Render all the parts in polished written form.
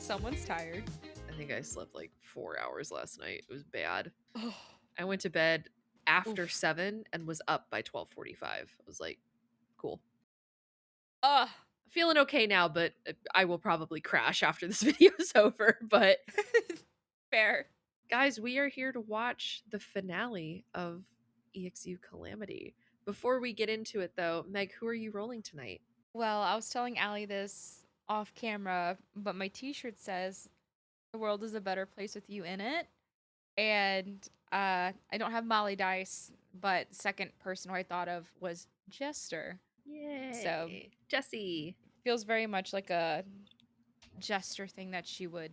Someone's tired. I think I slept like 4 hours last night. It was bad. Oh, I went to bed after Oof. 7 and was up by 12:45. I was like, cool. Feeling okay now, but I will probably crash after this video is over. But fair. guys, we are here to watch the finale of EXU Calamity. Before we get into it, though, Meg, who are you rolling tonight? Well, I was telling Allie this off camera, but my t-shirt says, "The world is a better place with you in it." And I don't have Molly dice, but second person who I thought of was Jester. Yay. So Jessie. Feels very much like a Jester thing that she would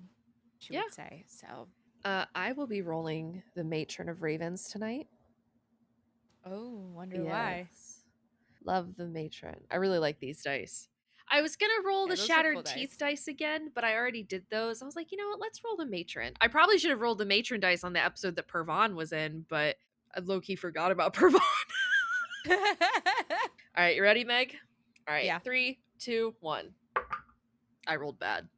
say. So I will be rolling the Matron of Ravens tonight. wonder why. Love the Matron. I really like these dice. I was gonna roll the those are Shattered cool Teeth dice. dice again, but I already did those. I was like, you know what? Let's roll the Matron. I probably should have rolled the Matron dice on the episode that Pervon was in, but I low-key forgot about Pervon. All right, you ready, Meg? All right, Yeah. 3, 2, 1. I rolled bad.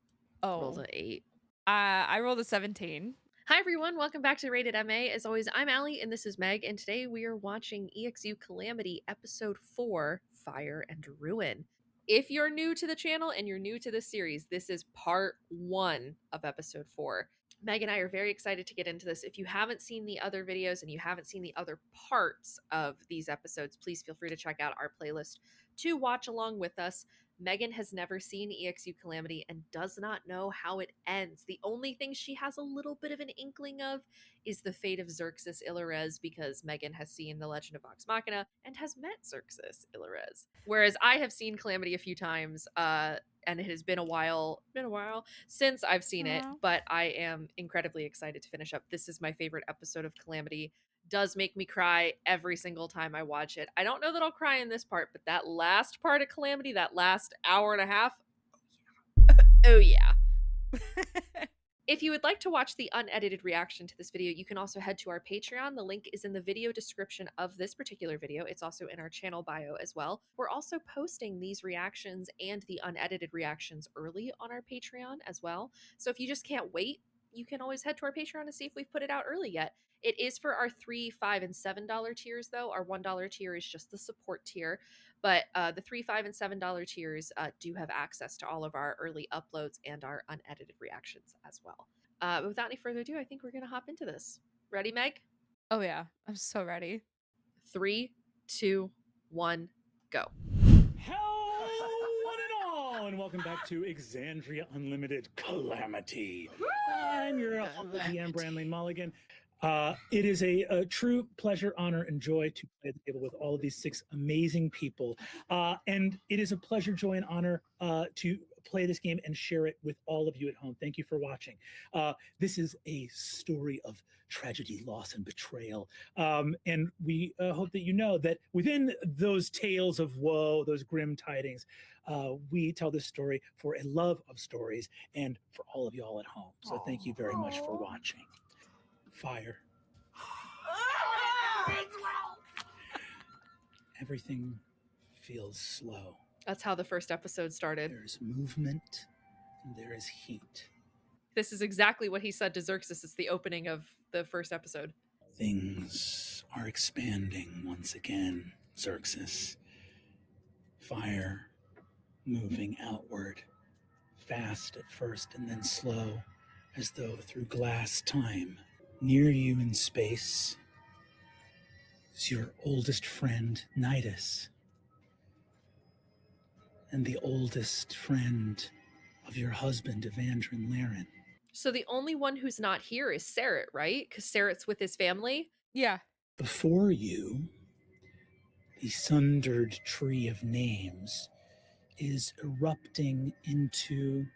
Oh. Rolled an 8. I rolled a 17. Hi everyone, welcome back to Rated MA. As always, I'm Allie and this is Meg, and today we are watching EXU Calamity Episode 4, Fire and Ruin. If you're new to the channel and you're new to this series, this is part 1 of Episode 4. Meg and I are very excited to get into this. If you haven't seen the other videos and you haven't seen the other parts of these episodes, please feel free to check out our playlist to watch along with us. Megan has never seen EXU Calamity and does not know how it ends. The only thing she has a little bit of an inkling of is the fate of Xerxes Illarez, because Megan has seen The Legend of Vox Machina and has met Xerxes Illarez. Whereas I have seen Calamity a few times, and it has been a while since I've seen it, but I am incredibly excited to finish up. This is my favorite episode of Calamity. Does make me cry every single time I watch it. I don't know that I'll cry in this part, but that last part of Calamity, that last hour and a half, oh yeah. If you would like to watch the unedited reaction to this video, you can also head to our Patreon. The link is in the video description of this particular video. It's also in our channel bio as well. We're also posting these reactions and the unedited reactions early on our Patreon as well. So if you just can't wait, you can always head to our Patreon to see if we've put it out early yet. It is for our $3, $5, and $7 tiers, though. Our $1 tier is just the support tier. But the $3, $5, and $7 tiers do have access to all of our early uploads and our unedited reactions as well. But without any further ado, I think we're going to hop into this. Ready, Meg? Oh, yeah. I'm so ready. 3, 2, 1, go. Hello, one and all, and welcome back to Exandria Unlimited Calamity. I'm your DM, Brandley Mulligan. It is a true pleasure, honor, and joy to play the table with all of these 6 amazing people. And it is a pleasure, joy, and honor to play this game and share it with all of you at home. Thank you for watching. This is a story of tragedy, loss, and betrayal. And we hope that you know that within those tales of woe, those grim tidings, we tell this story for a love of stories and for all of y'all at home. So thank you very much for watching. Fire. Everything feels slow. That's how the first episode started. There's movement and there is heat. This is exactly what he said to Xerxes. It's the opening of the first episode. Things are expanding once again, Xerxes. Fire moving outward, fast at first and then slow, as though through glass time. Near you in space is your oldest friend, Nidus, and the oldest friend of your husband, Evandrin Laren. So the only one who's not here is Sarret, right? Because Sarret's with his family? Yeah. Before you, the sundered tree of names is erupting into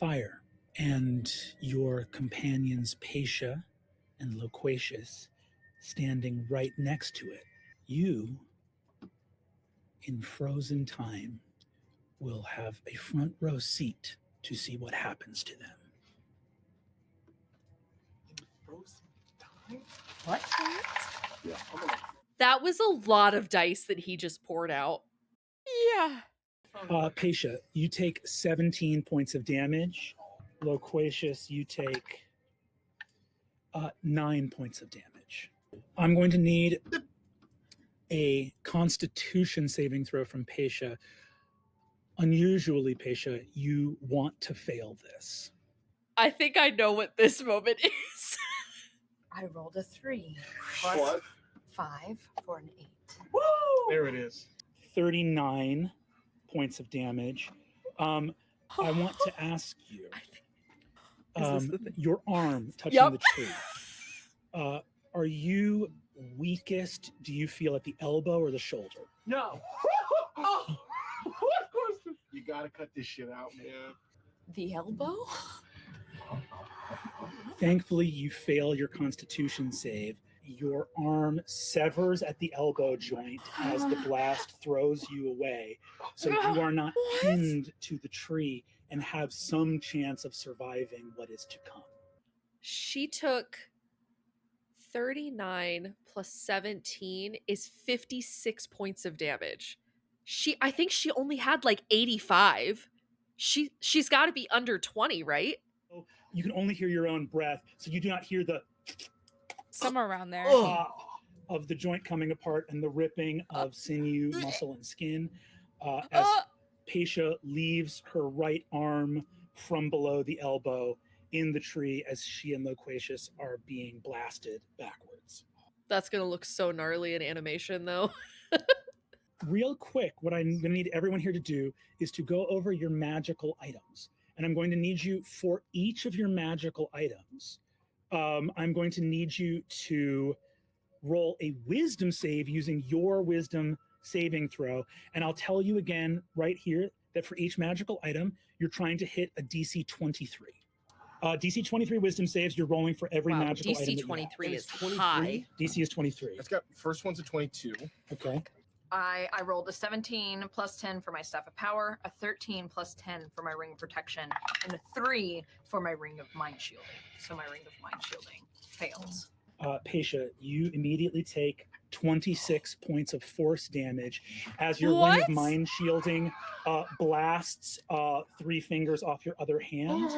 fire, and your companions, Patia and Loquacious, standing right next to it. You, in frozen time, will have a front row seat to see what happens to them. Frozen time? What? Yeah, That was a lot of dice that he just poured out. Yeah. Patia, you take 17 points of damage. Loquacious, you take 9 points of damage. I'm going to need a Constitution saving throw from Pesha. Unusually, Pesha, you want to fail this. I think I know what this moment is. I rolled a 3 What? plus 5 for an 8. Woo! There it is. 39 points of damage. I want to ask you, your arm touching the tree. Are you weakest, do you feel, at the elbow or the shoulder? No. You gotta cut this shit out, man. The elbow? Thankfully, you fail your Constitution save. Your arm severs at the elbow joint as the blast throws you away. So you are not pinned to the tree and have some chance of surviving what is to come. She took 39 plus 17 is 56 points of damage. I think she only had like 85. She's got to be under 20, right? You can only hear your own breath, so you do not hear the Somewhere around there. of the joint coming apart and the ripping of sinew, muscle, and skin as Pesha leaves her right arm from below the elbow in the tree as she and Loquacious are being blasted backwards. That's going to look so gnarly in animation, though. Real quick, what I'm going to need everyone here to do is to go over your magical items. And I'm going to need you for each of your magical items. I'm going to need you to roll a wisdom save using your wisdom saving throw. And I'll tell you again right here that for each magical item, you're trying to hit a DC 23. DC 23 wisdom saves, you're rolling for every magical item. DC 23 is 23? high. DC is 23. It's got first one's a 22. Okay. I rolled a 17 plus 10 for my Staff of Power, a 13 plus 10 for my Ring of Protection, and a 3 for my Ring of Mind Shielding. So my Ring of Mind Shielding fails. Pesha, you immediately take 26 points of force damage as your What? Ring of Mind Shielding blasts 3 fingers off your other hand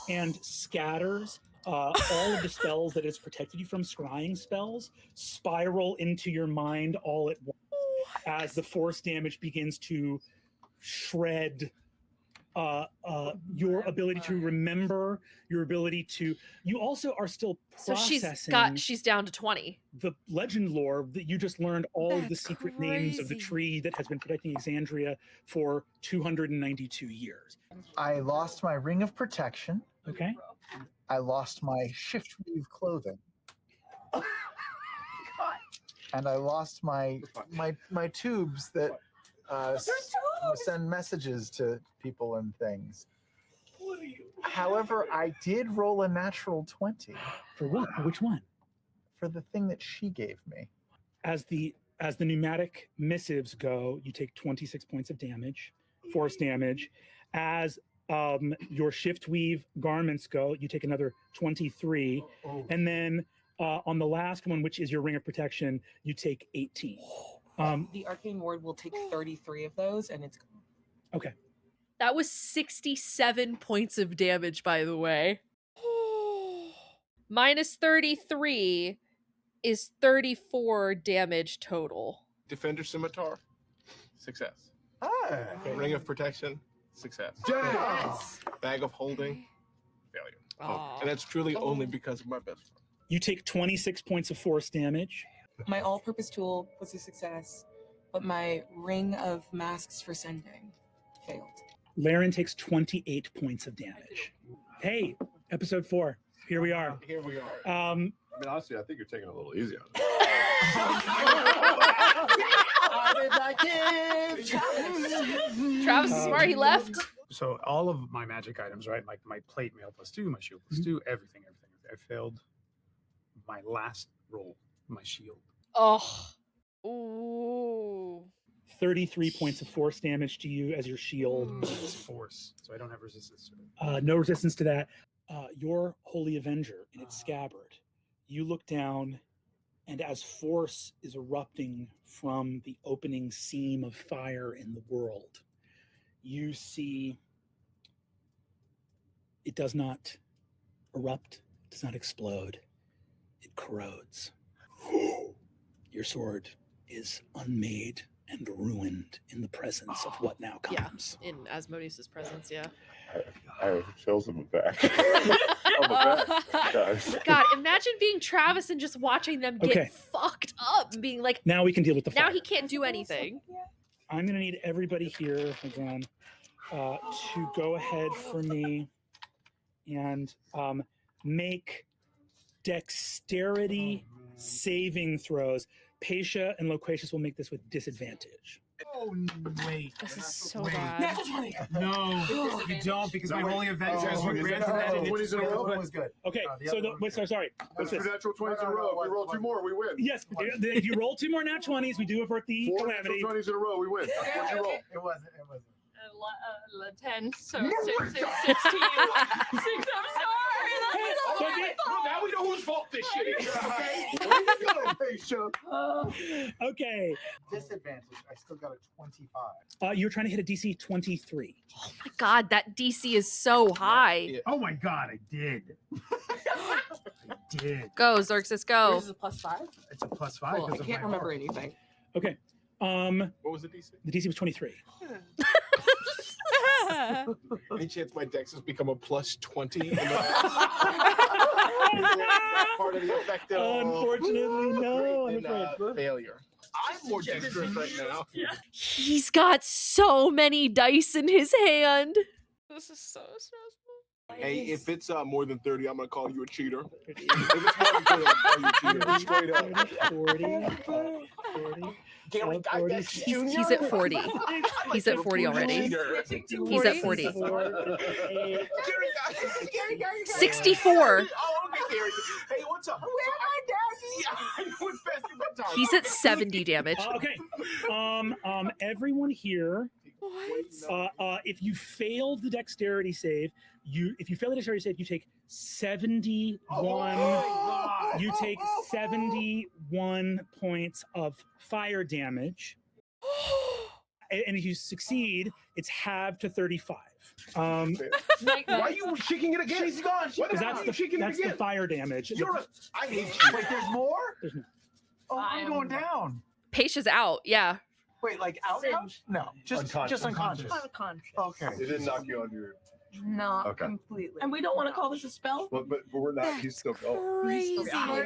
and scatters all of the spells that has protected you from scrying spells spiral into your mind all at once as the force damage begins to shred your ability to remember, your ability to. You also are still processing. She's down to 20. The legend lore that you just learned all of the That's secret names of the crazy. tree that has been protecting Exandria for 292 years. I lost my Ring of Protection. Okay. I lost my shift weave clothing. And I lost my tubes that send messages to people and things. What are you? However, I did roll a natural 20 For what? Which one? for the thing that she gave me. As the pneumatic missives go, you take 26 points of damage, force damage. As your shift weave garments go, you take another 23. And then on the last one, which is your Ring of Protection, you take 18. The Arcane Ward will take 33 of those, and it's Okay. That was 67 points of damage, by the way. Minus 33 is 34 damage total. Defender Scimitar, success. Ah, Ring of Protection, success. Yes. Bag of Holding, failure. Aw. And that's truly only because of my best friend. You take 26 points of force damage. my all-purpose tool was a success, but my Ring of Masks for Sending failed. Laren takes 28 points of damage. Hey, episode 4. Here we are. Here we are. I mean, honestly, I think you're taking it a little easy on it. Travis is smart, he left. So all of my magic items, right? Like my plate mail +2, my shield +2, everything. I failed my last roll, my shield. Oh. Ooh. 33 points of force damage to you as your shield. It's force, so I don't have resistance to it. No resistance to that. Your Holy Avenger in its scabbard. You look down, and as force is erupting from the opening seam of fire in the world, you see It does not erupt, it does not explode, it corrodes. Your sword is unmade and ruined in the presence of what now comes. In Asmodeus' presence, yeah. I have chills in the back. On the back, guys. God, imagine being Travis and just watching them get Okay. fucked up and being like, Now we can deal with the fire. now he can't do anything. I'm going to need everybody here, hold on, to go ahead for me and make dexterity saving throws. Paisha and Loquacious will make this with disadvantage. Oh, wait. This is so Wait. bad. No, you don't, because my holy event says you granted that. 20s in a row. was good. Okay, so sorry. What's That's this? two natural 20s in a row. If we roll 2 more, we win. Yes, if you roll 2 more nat 20s, we do avert the 4 calamity. natural 20s in a row, we win. What'd you roll? It wasn't. 10, so 6, 16. 6, I'm sorry. Now we know whose fault this shit is. Okay. Disadvantage. I still got a 25. You're trying to hit a DC 23. Oh my God, that DC is so high. Oh my God, I did. I did. Go, Xerxes, go. Yours is a +5? It's a +5. Cool, I because of can't my remember heart. anything. Okay. What was the DC? The DC was 23. Any chance my dex has become a +20? Part of the effect of Unfortunately, no. I'm afraid. failure. I'm more dexterous right now. He's got so many dice in his hand. This is so stressful. Hey, if it's more than 30, I'm gonna call you a cheater. If it's more than 30, I'll call you a cheater. Straight up. 40. Gary Gygax He's at 40. He's at 40 already. He's at 40. 64. Oh, okay, Gary. Hey, what's up? Where my daddy? What's best? He's at 70 damage. Okay. Everyone here, What? if you failed the dexterity save, you take 71. You take 71 points of fire damage. And if you succeed, it's halved to 35. Why are you shaking it again? She's gone. Because that's the fire damage. I hate you. Wait, there's more? There's more. Oh, I'm going down. Paisha's out, yeah. Wait, like out? No, just unconscious. Unconscious. Okay. It didn't knock you on your. Not completely. And we don't want to call this a spell? But we're not. He's still going. Crazy.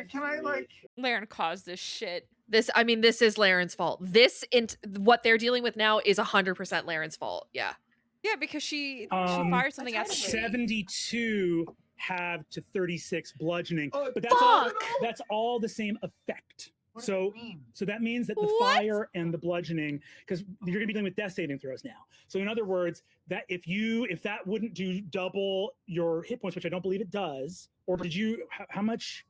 Can I like? Laren caused this shit. This is Laren's fault. What they're dealing with now is 100% Laren's fault. Yeah. Yeah, because she fired something at the 72 have to 36 bludgeoning. Oh, But fuck! that's all the same effect. What So does it mean? So that means that the What? fire and the bludgeoning, because you're going to be dealing with death saving throws now. So in other words, that if that wouldn't do double your hit points, which I don't believe it does, or did you? How much?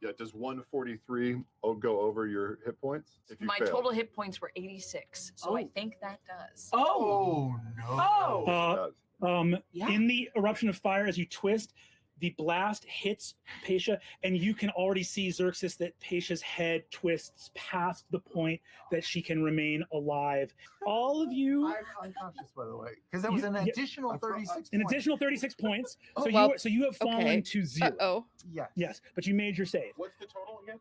Yeah, does 143 go over your hit points? If you My fail? total hit points were 86, so I think that does. Oh no! Oh! Yeah. In the eruption of fire, as you twist, the blast hits Paisha, and you can already see, Xerxes, that Paisha's head twists past the point that she can remain alive. All of you, I'm unconscious, by the way, because that was an additional 36. an additional 36 points. So well, you have fallen okay. to 0. Oh. Yes. Yes, but you made your save. What's the total again?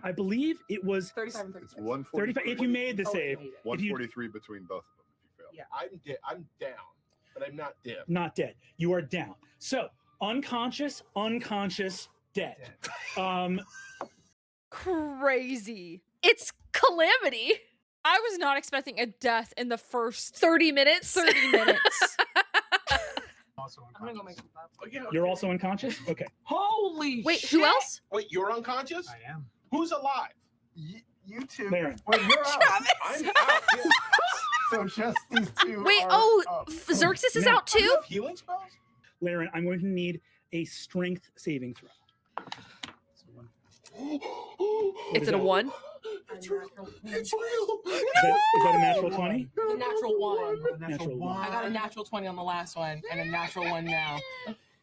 I believe it was 35 and It's 36. 143. 35 if you made the Oh, save. wait, wait. If you 143 between both of them. If you fail. Yeah. I'm down, but I'm not dead. not dead. You are down. So unconscious, dead. Crazy. It's Calamity. I was not expecting a death in the first 30 minutes. 30 minutes. Also I'm gonna go make unconscious. some pop. You're also unconscious? Okay. Holy Wait, shit! who else? Wait, you're unconscious? I am. Who's alive? You two. Laren. Wait, you're out. I'm out. Yeah. So just these two. Wait, are up. Xerxes is No. out too? Healing spells? Laren, I'm going to need a strength saving throw. It's at a 1. Is that a natural 20? The natural one. Natural 1. I got a natural 20 on the last one and a natural one now.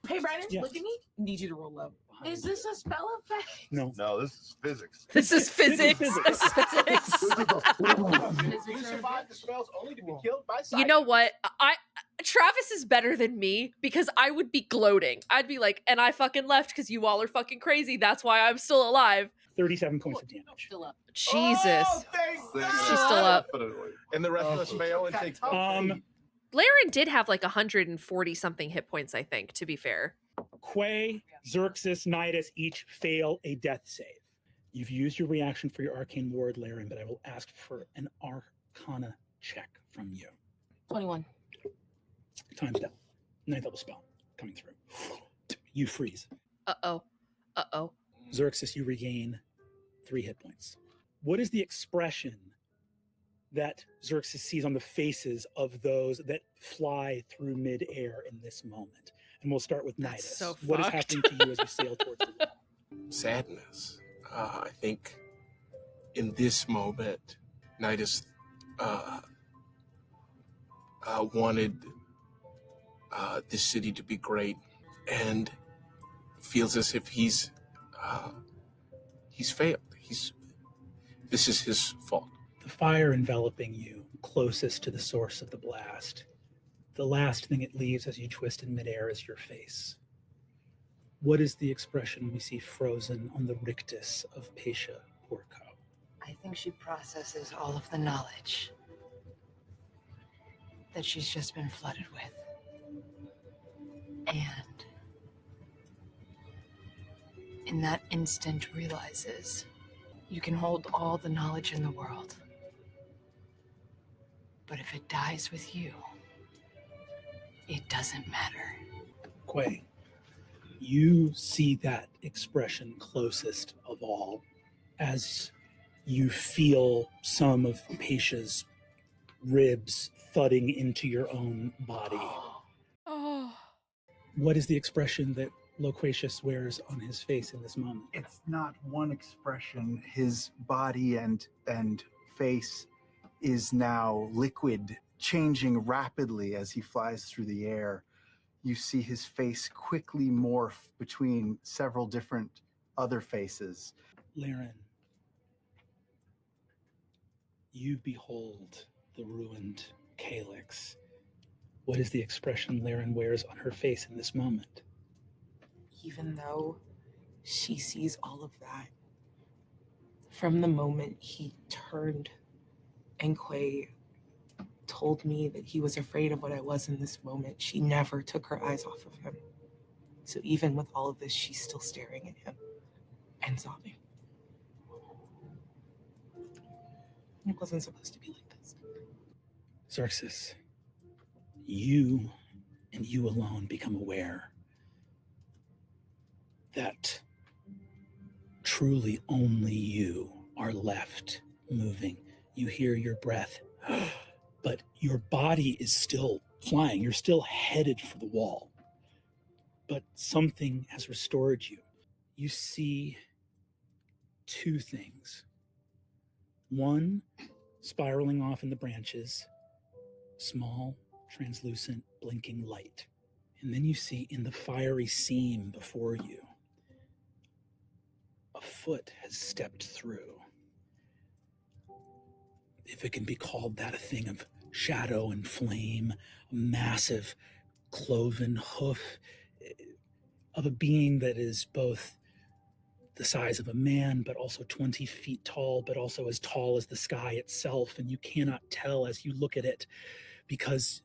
Hey, Brandon, Yeah. look at me. Need you to roll low. Is this a spell effect? No. No, this is physics. This is physics. Physics. This is physics. You survive the spells only to be killed by You know what? Travis is better than me because I would be gloating. I'd be like, and I fucking left because you all are fucking crazy. That's why I'm still alive. 37 points of damage. Still up. Jesus. Oh, thank God. She's still up. Definitely. And the rest of us fail and take Laren did have like 140 something hit points, I think, to be fair. Quay, Xerxes, Nidus each fail a death save. You've used your reaction for your arcane ward, Laren, but I will ask for an arcana check from you. 21. Time's down. 9th level spell coming through. You freeze. Uh-oh. Uh-oh. Xerxes, you regain 3 hit points. What is the expression that Xerxes sees on the faces of those that fly through midair in this moment? And we'll start with Nidus. So what is fucked. happening to you as you sail towards the wall? Sadness. I think in this moment, Nidus wanted this city to be great and feels as if he's failed. This is his fault. The fire enveloping you closest to the source of the blast. The last thing it leaves as you twist in midair is your face. What is the expression we see frozen on the rictus of Paisha Porco? I think she processes all of the knowledge that she's just been flooded with. And in that instant realizes you can hold all the knowledge in the world. But if it dies with you, it doesn't matter. Quay, you see that expression closest of all as you feel some of Paisha's ribs thudding into your own body. Oh. What is the expression that Loquacious wears on his face in this moment? It's not one expression. His body and face is now liquid, changing rapidly as he flies through the air. You see his face quickly morph between several different other faces. Laren, you behold the ruined calyx. What is the expression Laren wears on her face in this moment? Even though she sees all of that, from the moment he turned and Quay told me that he was afraid of what I was in this moment, she never took her eyes off of him. So even with all of this, she's still staring at him and sobbing. It wasn't supposed to be like this. Xerxes, you and you alone become aware that truly only you are left moving. You hear your breath, but your body is still flying. You're still headed for the wall. But something has restored you. You see 2 things. One, spiraling off in the branches, small, translucent, blinking light. And then you see in the fiery seam before you, a foot has stepped through. If it can be called that, a thing of shadow and flame, a massive cloven hoof of a being that is both the size of a man, but also 20 feet tall, but also as tall as the sky itself. And you cannot tell as you look at it, because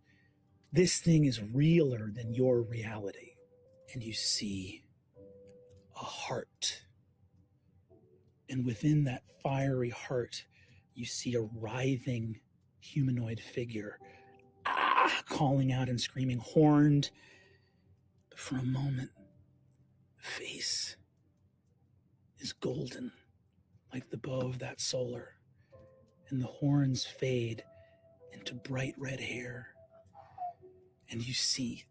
this thing is realer than your reality. And you see a heart. And within that fiery heart, you see a writhing humanoid figure, calling out and screaming, horned. But for a moment, the face is golden, like the bow of that solar, and the horns fade into bright red hair. And you see,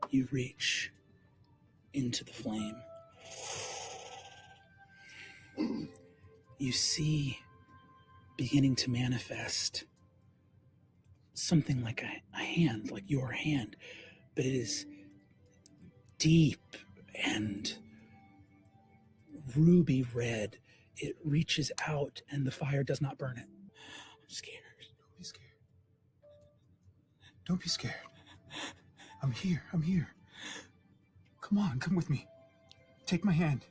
you reach into the flame. You see beginning to manifest something like a hand, like your hand, but it is deep and ruby red. It reaches out and the fire does not burn it. I'm scared. Don't be scared. Don't be scared. I'm here. I'm here. Come on, come with me. Take my hand.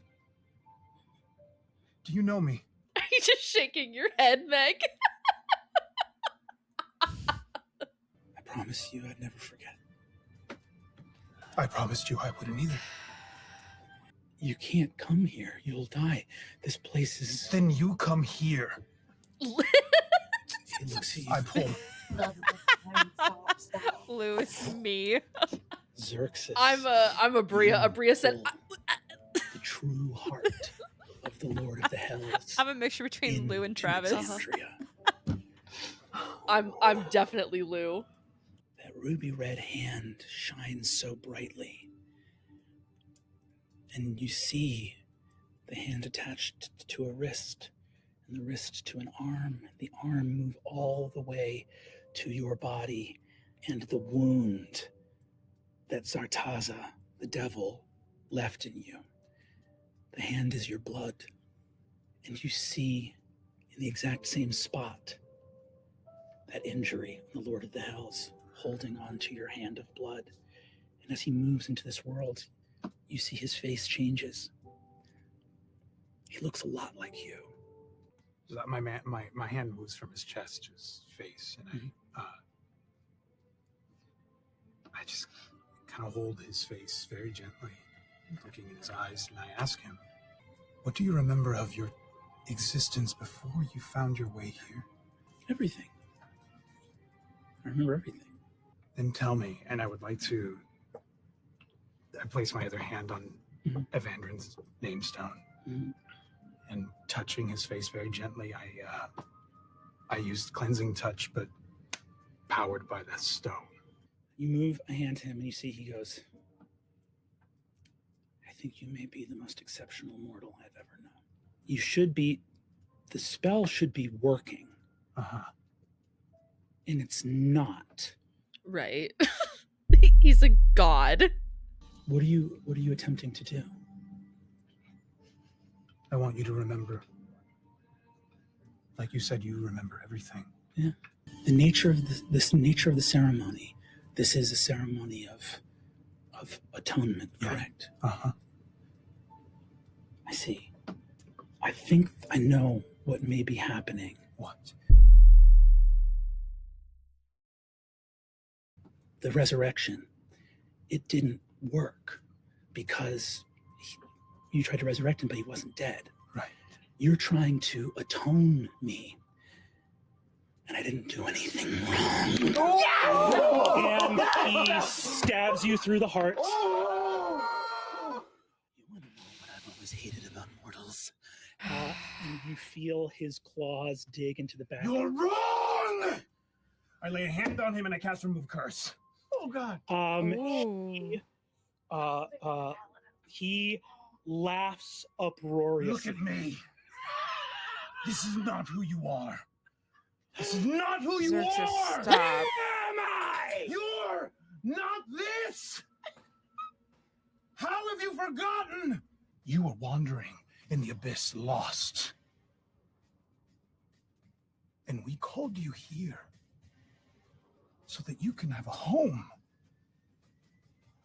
Do you know me? Are you just shaking your head, Meg? I promised you I'd never forget. I promised you I wouldn't either. You can't come here. You'll die. This place is... Then you come here. He looks at you. I pull. Lou, it's me. Xerxes. I'm a Bria. A Bria said, the true heart of the Lord of the Hells. I'm a mixture between Lou and Travis. Exandria. I'm definitely Lou. That ruby red hand shines so brightly. And you see the hand attached to a wrist, and the wrist to an arm, the arm move all the way to your body, and the wound that Zartaza, the devil, left in you. The hand is your blood, and you see in the exact same spot that injury on the Lord of the Hells, holding on to your hand of blood. And as he moves into this world, you see his face changes. He looks a lot like you. My hand moves from his chest to his face, and I just kind of hold his face very gently, looking in his eyes, and I ask him, What do you remember of your existence before you found your way here? Everything. I remember everything. Then tell me, and I would like to... I place my other hand on Evandrin's namestone, and touching his face very gently, I used cleansing touch, but powered by that stone. You move a hand to him and you see he goes, I think you may be the most exceptional mortal I've ever known. You should be, the spell should be working. And it's not. Right. He's a god. What are you attempting to do? I want you to remember, like you said, you remember everything. Yeah. The nature of this nature of the ceremony. This is a ceremony of atonement, correct? Uh-huh. I see. I think I know what may be happening. What? The resurrection. It didn't work because you tried to resurrect him, but he wasn't dead. Right. You're trying to atone me. And I didn't do anything wrong. And he stabs you through the heart. You want to know what I've always hated about mortals? And you feel his claws dig into the back. You're wrong! I lay a hand on him and I cast Remove Curse. Oh, God. He laughs uproariously. Look at me. This is not who you are. This is not who you Xerxes, are! stop. Who am I? You're not this! How have you forgotten? You were wandering in the abyss, lost. And we called you here so that you can have a home.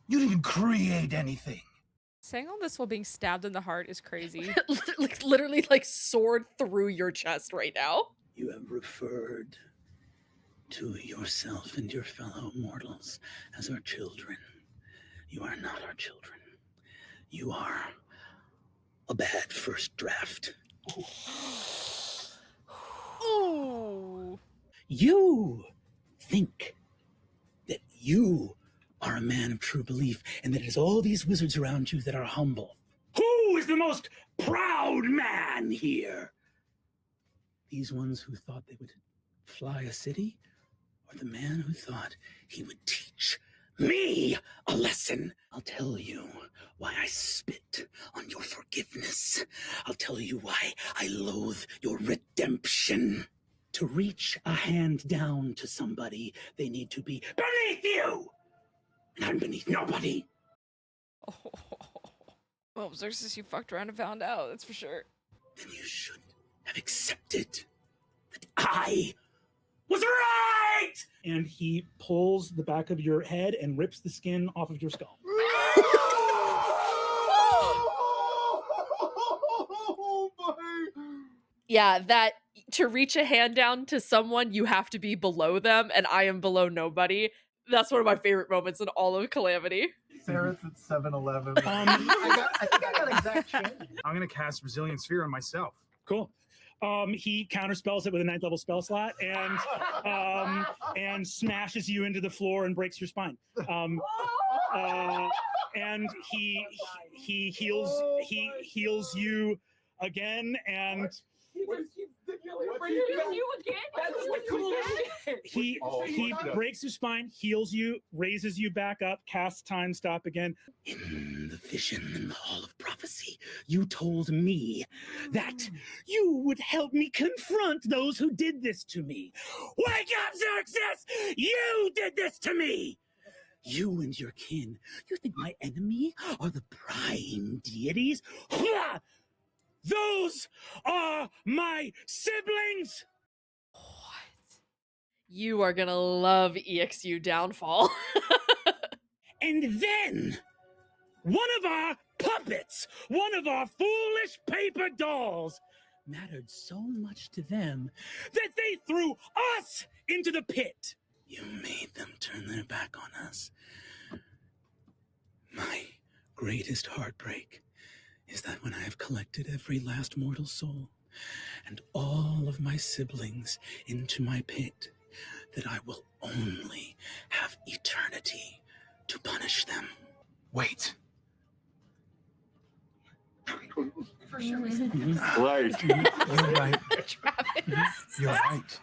You didn't create anything. Saying all this while being stabbed in the heart is crazy. Literally like sword through your chest right now. You have referred to yourself and your fellow mortals as our children. You are not our children. You are a bad first draft. Ooh. You think that you are a man of true belief and that it is all these wizards around you that are humble. Who is the most proud man here? These ones who thought they would fly a city, or the man who thought he would teach me a lesson? I'll tell you why I spit on your forgiveness. I'll tell you why I loathe your redemption. To reach a hand down to somebody, they need to be beneath you. And I'm beneath nobody. Well, Xerxes, you fucked around and found out, that's for sure. Then you should have accepted that I was right! And he pulls the back of your head and rips the skin off of your skull. Yeah, that to reach a hand down to someone, you have to be below them, and I am below nobody. That's one of my favorite moments in all of Calamity. Sarah's at 7-Eleven. I think I got exact change. I'm going to cast Resilient Sphere on myself. Cool. He counterspells it with a 9th level spell slot and smashes you into the floor and breaks your spine. And he heals you again and he breaks your spine, heals you, raises you back up, casts time stop again. In the vision in the Hall of Prophecy, you told me that you would help me confront those who did this to me. Wake up, Xerxes! You did this to me! You and your kin, you think my enemy are the Prime Deities? Those are my siblings! What? You are gonna love EXU Downfall. And then, one of our puppets, one of our foolish paper dolls, mattered so much to them that they threw us into the pit. You made them turn their back on us. My greatest heartbreak is that when I have collected every last mortal soul and all of my siblings into my pit, that I will only have eternity to punish them. Wait. For sure. Right. You're right. Travis. You're right.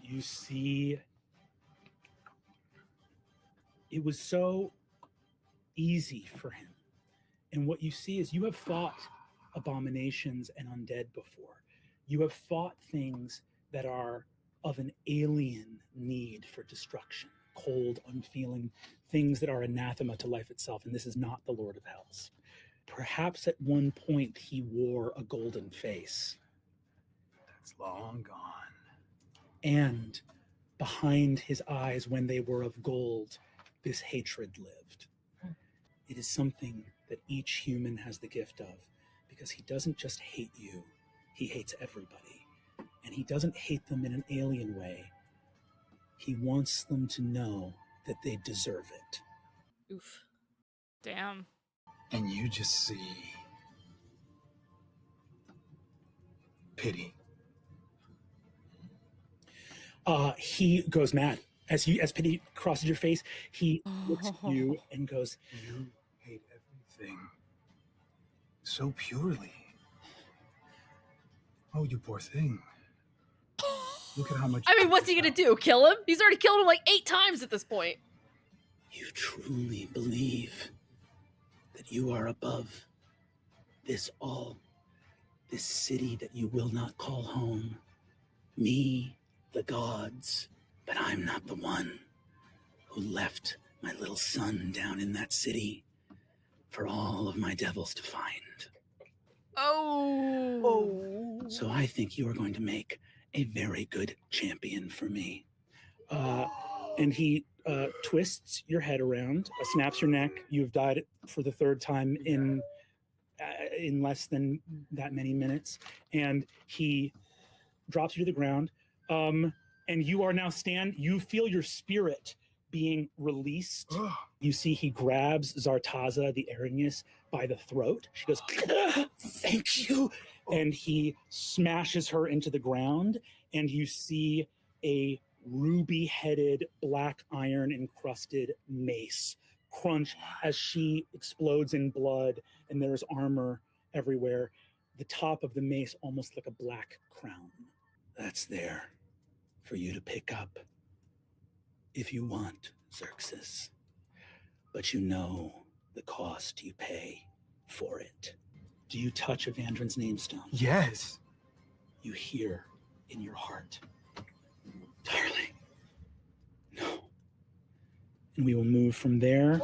You see, it was so easy for him. And what you see is you have fought abominations and undead before. You have fought things that are of an alien need for destruction, cold, unfeeling, things that are anathema to life itself. And this is not the Lord of Hells. Perhaps at one point he wore a golden face. That's long gone. And behind his eyes, when they were of gold, this hatred lived. It is something that each human has the gift of, because he doesn't just hate you, he hates everybody. And he doesn't hate them in an alien way. He wants them to know that they deserve it. Oof. Damn. And you just see pity. He goes mad. As pity crosses your face, he looks at you and goes, You hate everything so purely. Oh, you poor thing. Look at how much. I mean, what's he gonna do? Kill him? He's already killed him like 8 times at this point. You truly believe that you are above this all, this city that you will not call home, me, the gods, but I'm not the one who left my little son down in that city for all of my devils to find. Oh. So I think you are going to make a very good champion for me. and he twists your head around, snaps your neck. You've died for the 3rd time in less than that many minutes, and he drops you to the ground. And you are now you feel your spirit being released. You see he grabs Zartaza, the Arrhenius, by the throat. She goes, "Thank you." And he smashes her into the ground, and you see a ruby-headed, black iron-encrusted mace crunch as she explodes in blood, and there's armor everywhere. The top of the mace almost like a black crown. That's there for you to pick up if you want, Xerxes. But you know the cost you pay for it. Do you touch Evandrin's namestone? Yes. You hear in your heart, "Darling, no." And we will move from there.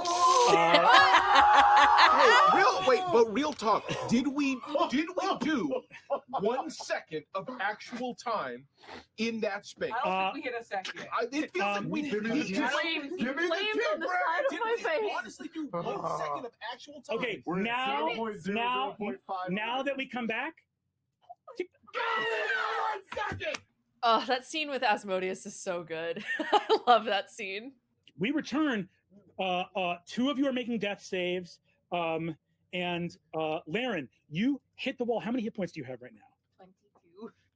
Real talk. Did we do 1 second of actual time in that space? I don't think we hit a second. It feels like we Flames on the side of my face. honestly do 1 second of actual time. Okay, We're at now 0.005. now that we come back, Oh, that scene with Asmodeus is so good. I love that scene. we return. 2 of you are making death saves, and Laren, you hit the wall. How many hit points do you have right now?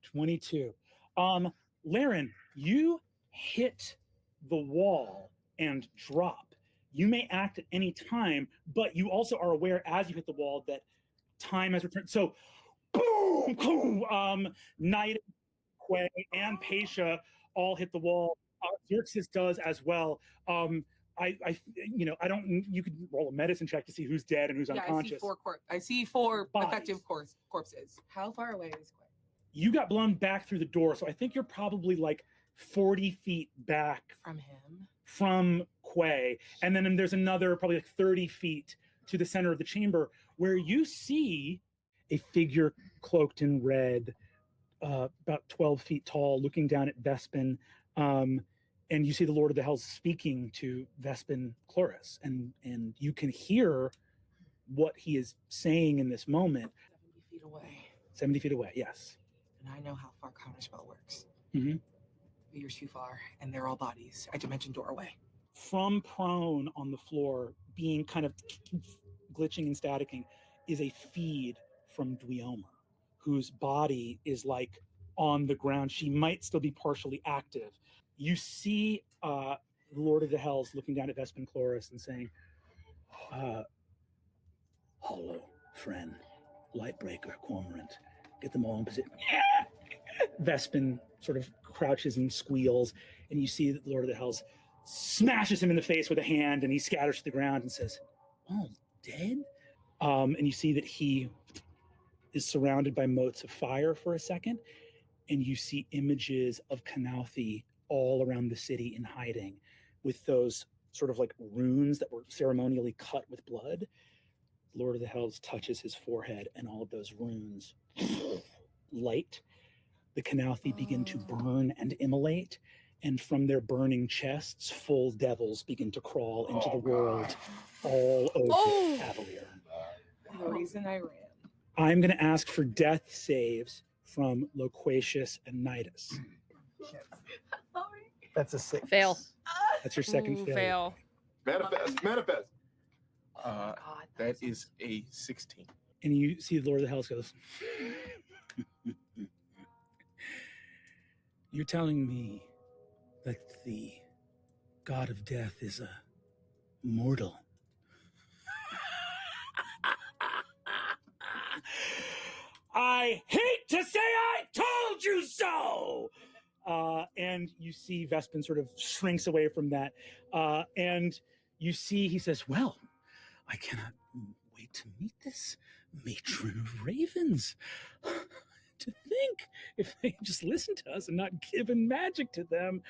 22. Laren, you hit the wall and drop. You may act at any time, but you also are aware as you hit the wall that time has returned. So, boom, boom. Knight, Quay, and Pasha all hit the wall. Xerxes does as well. I don't. You could roll a medicine check to see who's dead and who's unconscious. I see four effective corpses. How far away is Quay? You got blown back through the door, so I think you're probably like 40 feet back From him? from Quay, and then there's another probably like 30 feet to the center of the chamber where you see a figure cloaked in red, about 12 feet tall, looking down at Vespin. And you see the Lord of the Hells speaking to Vespin Chloris, and you can hear what he is saying in this moment. 70 feet away. 70 feet away, yes. And I know how far counterspell works. Mm-hmm. But you're too far, and they're all bodies. I dimension doorway. From prone on the floor, being kind of glitching and staticking, is a feed from Dweomer, whose body is like on the ground. She might still be partially active. You see the Lord of the Hells looking down at Vespin Chloris and saying, Hollow, Friend, Lightbreaker, Cormorant, get them all in position. Vespin sort of crouches and squeals, and you see that the Lord of the Hells smashes him in the face with a hand, and he scatters to the ground and says, all dead? And you see that he is surrounded by motes of fire for a second, and you see images of Calamity all around the city in hiding with those sort of like runes that were ceremonially cut with blood. Lord of the Hells touches his forehead, and all of those runes light. The Calamity begin to burn and immolate, and from their burning chests, full devils begin to crawl into the world, all over Avalir. The reason I ran. I'm going to ask for death saves from Loquacious and Nidus. That's a 6. Fail. That's your second failure. Fail. Manifest. That is a 16. And you see the Lord of the Hells goes, you're telling me that the god of death is a mortal? I hate to say I told you so! And you see Vespin sort of shrinks away from that. And you see, he says, well, I cannot wait to meet this matron of ravens. To think, if they just listened to us and not given magic to them,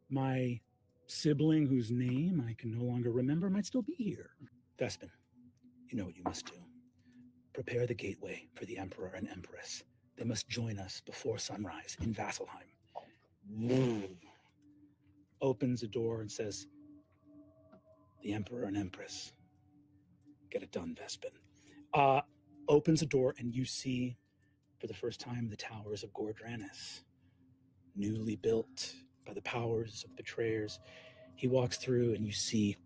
my sibling, whose name I can no longer remember, might still be here. Vespin, you know what you must do. Prepare the gateway for the Emperor and Empress. They must join us before sunrise in Vasselheim. Opens a door and says, the Emperor and Empress. Get it done, Vespin. Opens a door, and you see for the first time the towers of Gordranis, newly built by the powers of betrayers. He walks through, and you see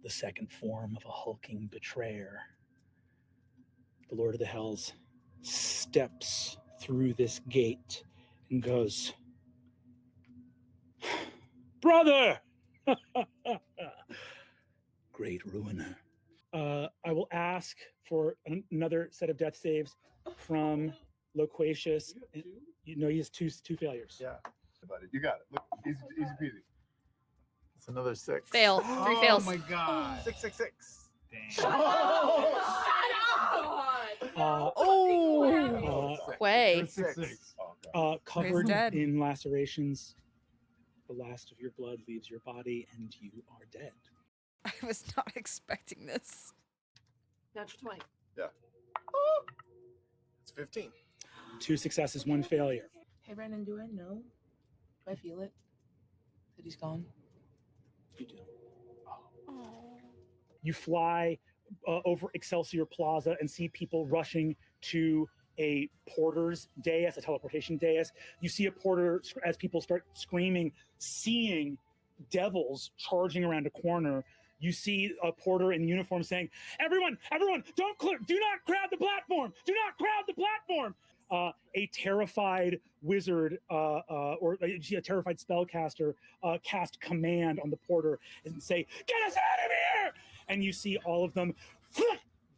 the second form of a hulking betrayer. The Lord of the Hells steps through this gate and goes, brother! Great ruiner. I will ask for another set of death saves from Loquacious. You know, he has two failures. Yeah, buddy, you got it. Look, easy peasy. It's another 6. Fail. 3 fails. Oh my god. 666. Dang. Quay. Covered dead. in lacerations. The last of your blood leaves your body, and you are dead. I was not expecting this. Natural 20. Yeah. It's 15. 2 successes, 1 failure. Hey, Brandon, do I know? Do I feel it? That he's gone? You do. Oh. You fly over Excelsior Plaza and see people rushing to a porter's dais, a teleportation dais. You see a porter, as people start screaming, seeing devils charging around a corner. You see a porter in uniform saying, everyone, don't clear, do not crowd the platform, do not crowd the platform. A terrified wizard or a terrified spellcaster cast command on the porter and say, get us out of here! And you see all of them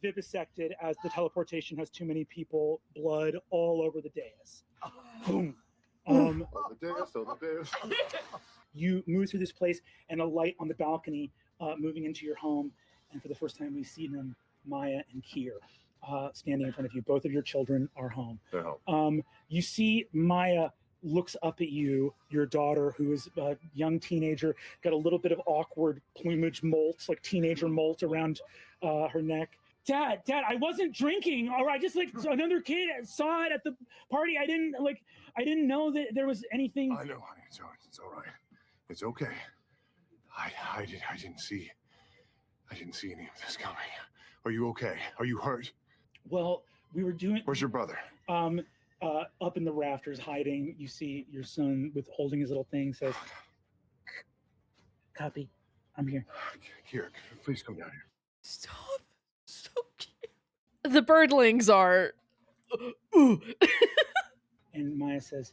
vivisected as the teleportation has too many people, blood all over the dais. Boom. On the dais. You move through this place and a light on the balcony moving into your home. And for the first time, we see them, Maya and Kier, standing in front of you. Both of your children are home. They're home. You see Maya looks up at you, your daughter, who is a young teenager, got a little bit of awkward plumage molts, like teenager molt around her neck. Dad, I wasn't drinking. Or I just another kid saw it at the party. I didn't know that there was anything. I know, honey. It's all right. It's okay. I didn't see any of this coming. Are you okay? Are you hurt? Well, we were doing. Where's your brother? Up in the rafters, hiding. You see your son holding his little thing. Says, "Copy, I'm here." Kier, please come down here. Stop. So cute. The birdlings are. Ooh. And Maya says,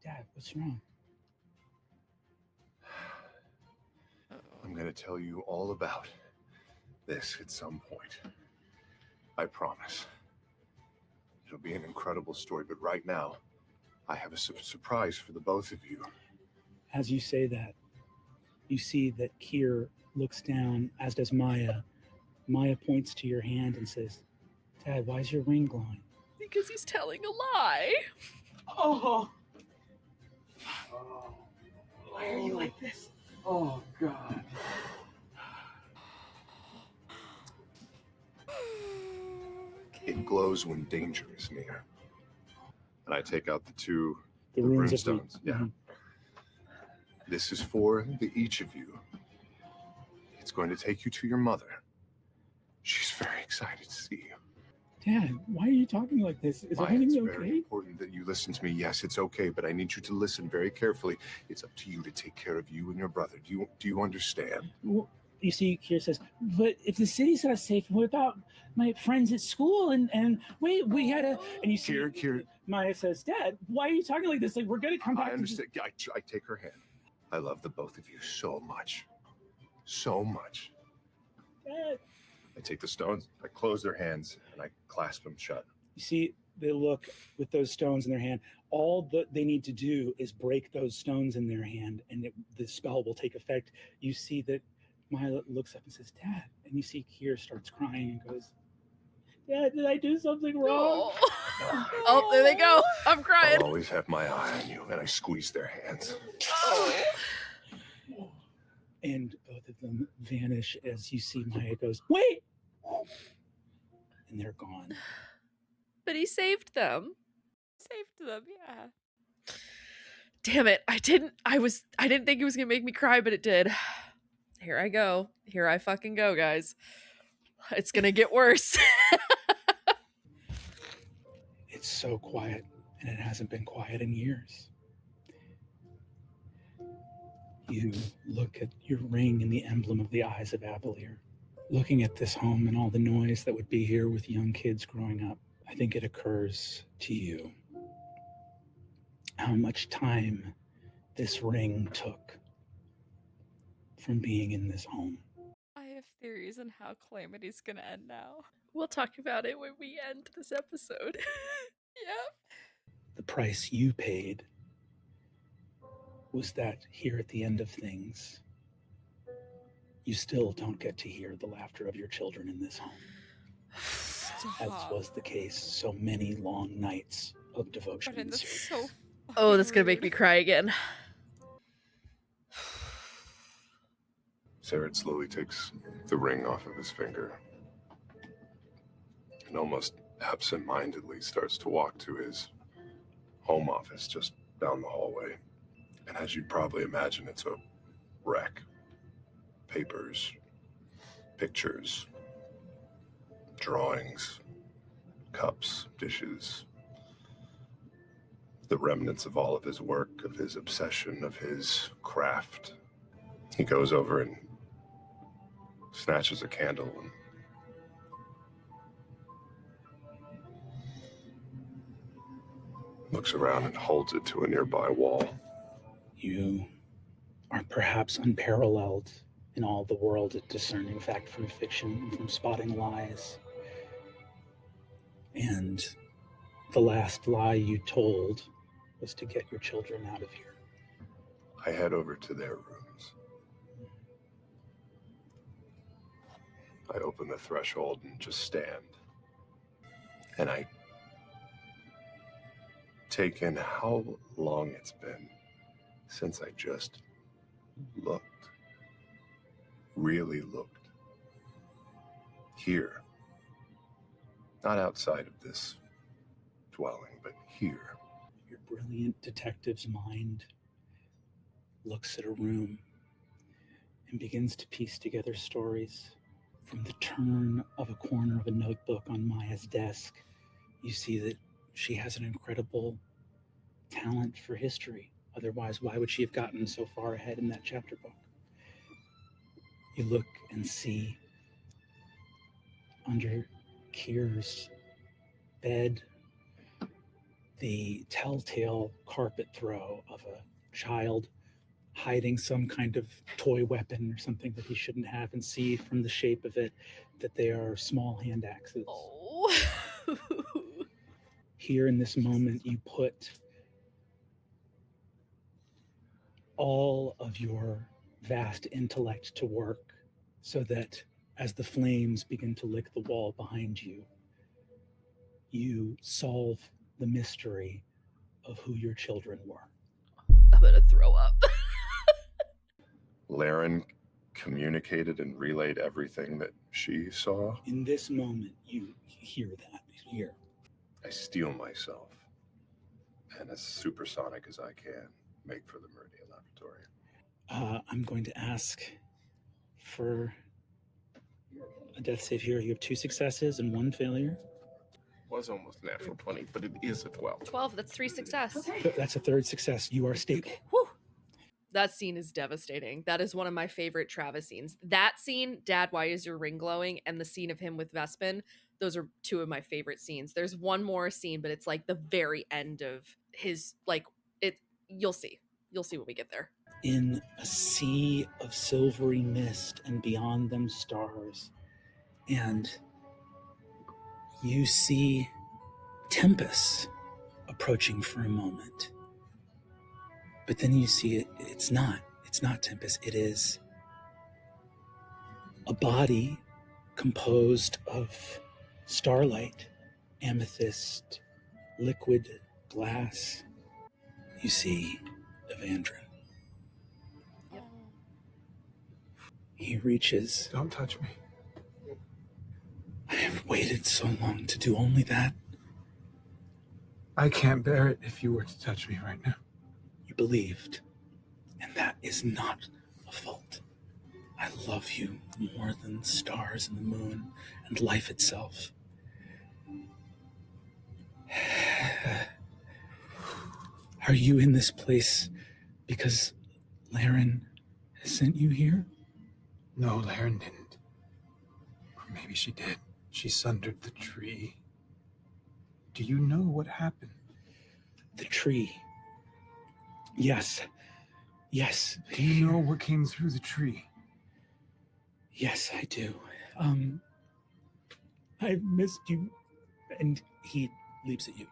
"Dad, what's wrong?" I'm going to tell you all about this at some point. I promise. It'll be an incredible story, but right now, I have a surprise for the both of you. As you say that, you see that Kier looks down, as does Maya. Maya points to your hand and says, "Dad, why is your ring glowing?" Because he's telling a lie. Oh. Why are you like this? Oh, God. It glows when danger is near. And I take out the runes of stones. Yeah. Mhm. This is for each of you. It's going to take you to your mother. She's very excited to see you. Dad, why are you talking like this? Is Maya, everything it's very okay? important that you listen to me. Yes, it's okay, but I need you to listen very carefully. It's up to you to take care of you and your brother. Do you understand? Well, you see, Kier says, "But if the city's not safe, what about my friends at school? And wait, we had a..." And you see, Kier. Maya says, "Dad, why are you talking like this? Like, we're going to come back." I understand. I take her hand. I love the both of you so much. So much. Dad. I take the stones, I close their hands, and I clasp them shut. You see, they look with those stones in their hand. All that they need to do is break those stones in their hand, and the spell will take effect. You see that Maya looks up and says, "Dad," and you see Kier starts crying and goes, "Dad, did I do something wrong?" Oh, there they go. I'm crying. I'll always have my eye on you, and I squeeze their hands. And both of them vanish as you see Maya goes, "Wait!" And they're gone. But he saved them. Saved them, yeah. Damn it. I didn't think it was gonna make me cry, but it did. Here I go. Here I fucking go, guys. It's gonna get worse. It's so quiet, and it hasn't been quiet in years. You look at your ring and the emblem of the eyes of Avalir. Looking at this home and all the noise that would be here with young kids growing up, I think it occurs to you how much time this ring took from being in this home. I have theories on how Calamity's gonna end now. We'll talk about it when we end this episode. Yep. The price you paid was that here at the end of things, you still don't get to hear the laughter of your children in this home. As was the case so many long nights of devotion. Brennan, and that's service. so Oh, that's gonna rude. make me cry again. Sarah slowly takes the ring off of his finger and almost absent-mindedly starts to walk to his home office just down the hallway. And as you'd probably imagine, it's a wreck. Papers, pictures, drawings, cups, dishes, the remnants of all of his work, of his obsession, of his craft. He goes over and snatches a candle and looks around and holds it to a nearby wall. You are perhaps unparalleled in all the world at discerning fact from fiction, from spotting lies. And the last lie you told was to get your children out of here. I head over to their rooms. I open the threshold and just stand. And I take in how long it's been since I just looked. Really looked. Here. Not outside of this dwelling, but here. Your brilliant detective's mind looks at a room and begins to piece together stories. From the turn of a corner of a notebook on Maya's desk, you see that she has an incredible talent for history. Otherwise, why would she have gotten so far ahead in that chapter book? You look and see under Kier's bed the telltale carpet throw of a child hiding some kind of toy weapon or something that he shouldn't have, and see from the shape of it that they are small hand axes. Oh. Here in this moment, you put all of your vast intellect to work so that as the flames begin to lick the wall behind you, you solve the mystery of who your children were. I'm gonna throw up. Laren communicated and relayed everything that she saw. In this moment, you hear that. Here. I steel myself, and as supersonic as I can, make for the Meridian Laboratory. I'm going to ask for a death save here. You have 2 successes and 1 failure. Was almost a natural 20, but it is a 12. 12, that's 3 success. That's a 3rd success. You are stable. Whew. That scene is devastating. That is one of my favorite Travis scenes. That scene, Dad, why is your ring glowing? And the scene of him with Vespin, those are 2 of my favorite scenes. There's one more scene, but it's like the very end of his, like, it. You'll see. You'll see when we get there. In a sea of silvery mist and beyond them stars, and you see Tempest approaching for a moment. But then you see it's not Tempest. It is a body composed of starlight, amethyst, liquid glass. You see Evandrin. Yep. He reaches. Don't touch me. I have waited so long to do only that. I can't bear it if you were to touch me right now. You believed, and that is not a fault. I love you more than the stars and the moon and life itself. Are you in this place because Laren has sent you here? No, Laren didn't. Or maybe she did. She sundered the tree. Do you know what happened? The tree. Yes. Yes. Do you know what came through the tree? Yes, I do. I've missed you. And he leaps at you.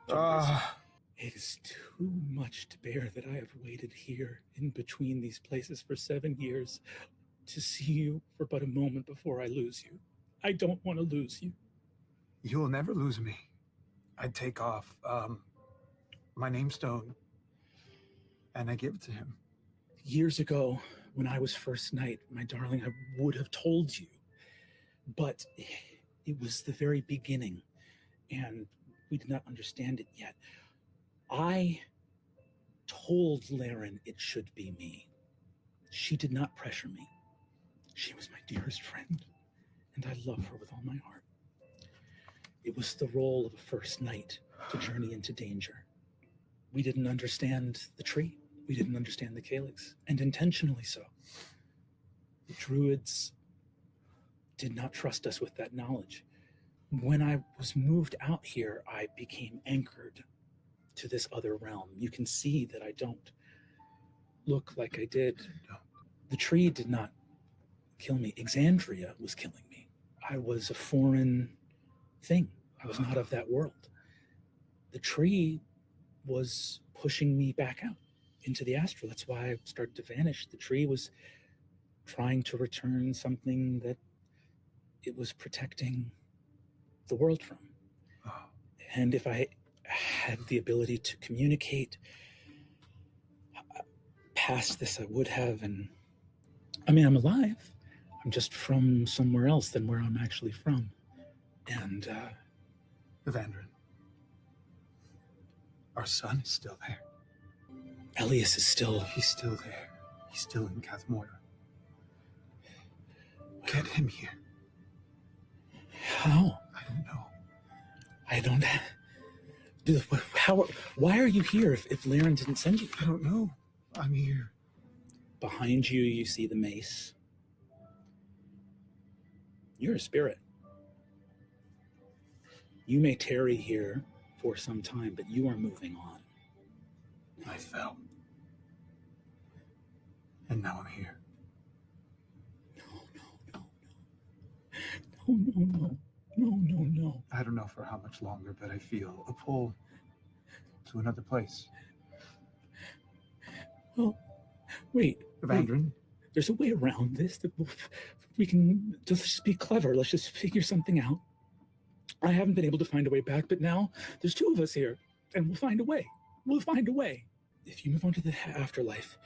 It is too much to bear that I have waited here in between these places for 7 years to see you for but a moment before I lose you. I don't want to lose you. You'll never lose me. I'd take off my name stone and I give it to him. Years ago, when I was first knight, my darling, I would have told you. But it was the very beginning, and we did not understand it yet. I told Laren it should be me. She did not pressure me. She was my dearest friend, and I love her with all my heart. It was the role of a first knight to journey into danger. We didn't understand the tree. We didn't understand the calyx, and intentionally so. The druids did not trust us with that knowledge. When I was moved out here, I became anchored to this other realm. You can see that I don't look like I did. The tree did not kill me. Exandria was killing me. I was a foreign thing. I was not of that world. The tree was pushing me back out into the astral. That's why I started to vanish. The tree was trying to return something that it was protecting the world from. And if I had the ability to communicate past this, I would have. And I mean, I'm alive. I'm just from somewhere else than where I'm actually from. And Evandrin, our son is still there. Elias is still... He's still there. He's still in Cathmora. Get him here. How? I don't know. I don't... Why are you here if Laren didn't send you? I don't know. I'm here. Behind you, you see the mace. You're a spirit. You may tarry here for some time, but you are moving on. I fell. And now I'm here. No. I don't know for how much longer, but I feel a pull to another place. Oh, wait. Evandrin? There's a way around this. We can just be clever. Let's just figure something out. I haven't been able to find a way back, but now there's two of us here, and we'll find a way. We'll find a way. If you move on to the afterlife,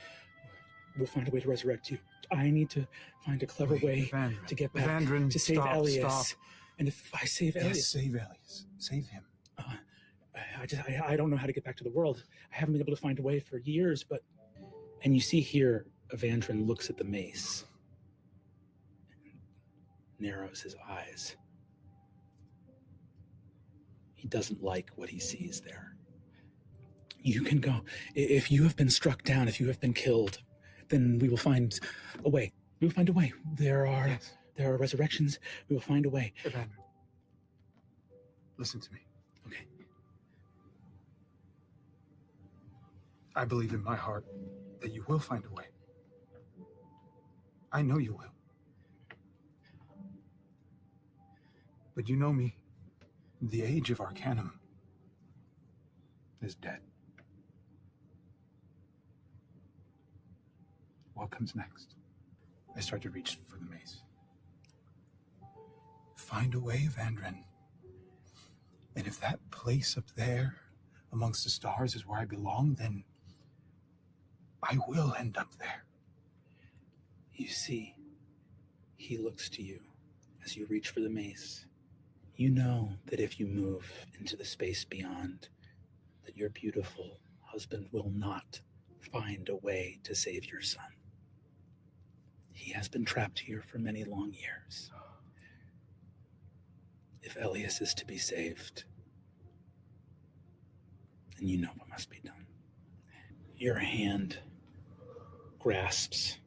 we'll find a way to resurrect you. I need to find a clever way to get back Evandrin, to save Elias. Stop. And if I save Elias... Yes, save Elias. Save him. I don't know how to get back to the world. I haven't been able to find a way for years, but... And you see here, Evandrin looks at the mace. Narrows his eyes. He doesn't like what he sees there. You can go. If you have been struck down, if you have been killed, then we will find a way. We will find a way. There are resurrections. We will find a way. Evandrin, listen to me. Okay. I believe in my heart that you will find a way. I know you will. But you know me. The age of Arcanum is dead. What comes next? I start to reach for the mace. Find a way, Evandrin. And if that place up there amongst the stars is where I belong, then I will end up there. You see, he looks to you as you reach for the mace. You know that if you move into the space beyond, that your beautiful husband will not find a way to save your son. He has been trapped here for many long years. If Elias is to be saved, then you know what must be done. Your hand grasps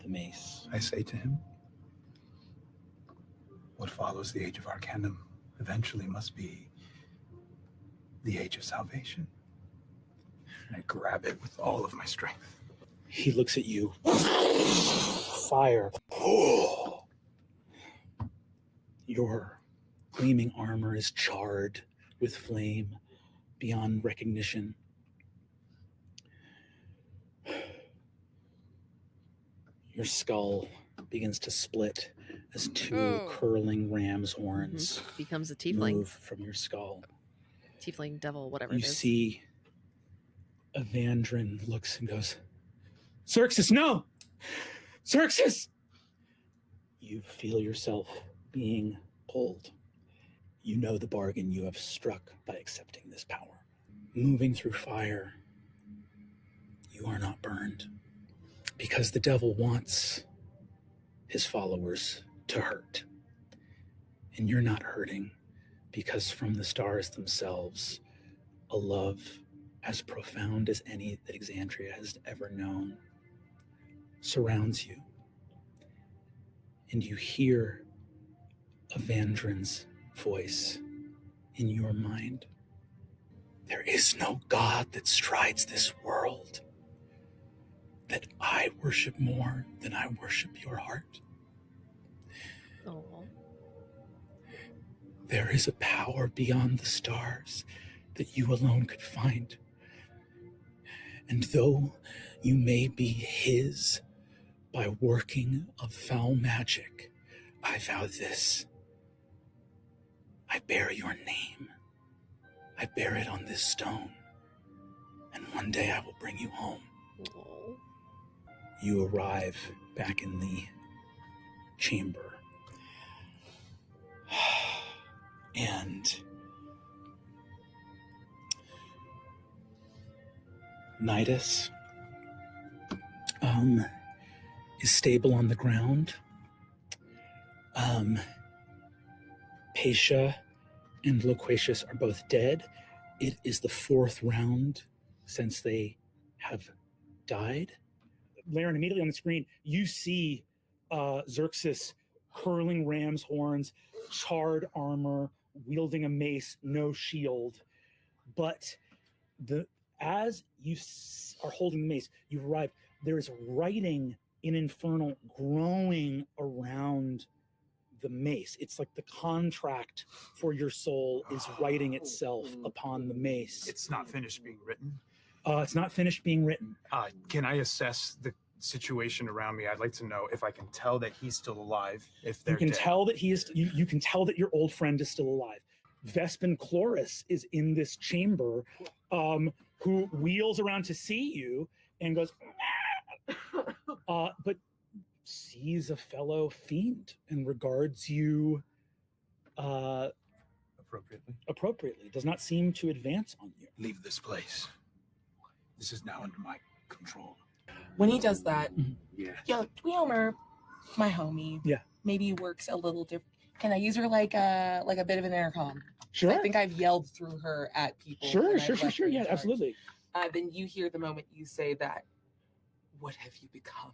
the mace. I say to him, what follows the age of Arcanum eventually must be the age of salvation. And I grab it with all of my strength. He looks at you. Fire. Your gleaming armor is charred with flame beyond recognition. Your skull begins to split as two curling ram's horns becomes a tiefling. Move from your skull. Tiefling, devil, whatever You it is. see Evandrin looks and goes, Xerxes, no! Xerxes! You feel yourself being pulled. You know the bargain you have struck by accepting this power. Moving through fire, you are not burned. Because the devil wants his followers to hurt. And you're not hurting because from the stars themselves, a love as profound as any that Exandria has ever known surrounds you. And you hear Avandrin's voice in your mind. There is no God that strides this world that I worship more than I worship your heart. Oh. There is a power beyond the stars that you alone could find. And though you may be his by working of foul magic, I vow this. I bear your name. I bear it on this stone. And one day I will bring you home. Oh. You arrive back in the chamber. And Nidus is stable on the ground. Paisha and Loquacious are both dead. It is the 4th round since they have died. Laren, immediately on the screen, you see Xerxes curling ram's horns, charred armor, wielding a mace, no shield. But as you are holding the mace, you've arrived. There is writing in Infernal growing around the mace. It's like the contract for your soul is writing itself upon the mace. It's not finished being written. It's not finished being written. Can I assess the situation around me? I'd like to know if I can tell that he's still alive. If they're You can dead. tell that he is. You can tell that your old friend is still alive. Vespin Chloris is in this chamber, who wheels around to see you and goes, but sees a fellow fiend and regards you appropriately. Does not seem to advance on you. Leave this place. This is now under my control. When he does that, Yeah. yo, Dweomer, my homie, maybe works a little different. Can I use her like a bit of an intercom? Sure. I think I've yelled through her at people. Sure. when I've left her in Yeah, charge. absolutely. Then you hear the moment you say that. What have you become?